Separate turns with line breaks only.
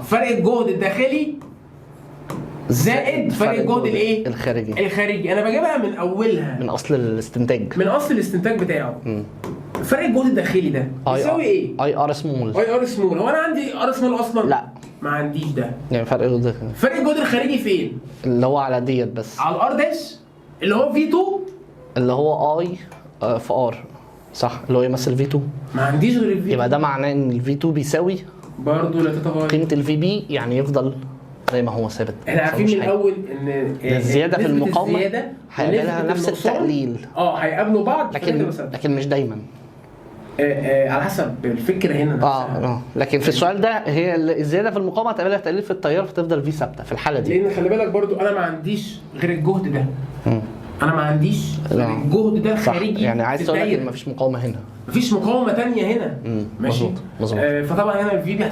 فرق الجهد الداخلي زائد فرق الجهد الايه الخارجي. انا بجيبها من اولها،
من اصل الاستنتاج،
من اصل الاستنتاج بتاعه. فرق الجهد الداخلي ده يساوي ايه؟
اي ار سمول.
هو انا عندي ار سمول اصلا؟
لا
ما عنديش ده.
يعني فرق
الجهد الخارجي فين؟
اللي هو على ديت بس،
على الار داش اللي هو في 2،
اللي هو اي في ار، صح؟ اللي هو يمثل في 2.
ما عنديش غير الفي 2.
يبقى ده معناه ان الفي 2 بيساوي
برضه لا تتغير
قيمه الفي بي، يعني يفضل زي ما هو ثابت.
احنا عارفين من الاول ان
الزياده في المقاومه هيقابلها نفس التقليل،
هيقابلوا بعض،
لكن مش دايما.
على حسب الفكره هنا.
لكن في السؤال ده هي الزياده في المقاومه هتقابلها تقليل في التيار، فتفضل في ثابته في الحاله دي.
لان خلي بالك برضو انا ما عنديش غير الجهد ده. انا ما عنديش غير الجهد ده الخارجي.
يعني عايز تقول لك ان مفيش مقاومه هنا،
مفيش مقاومه ثانيه هنا. ماشي.
مظبوط.
فطبعا هنا الفي بي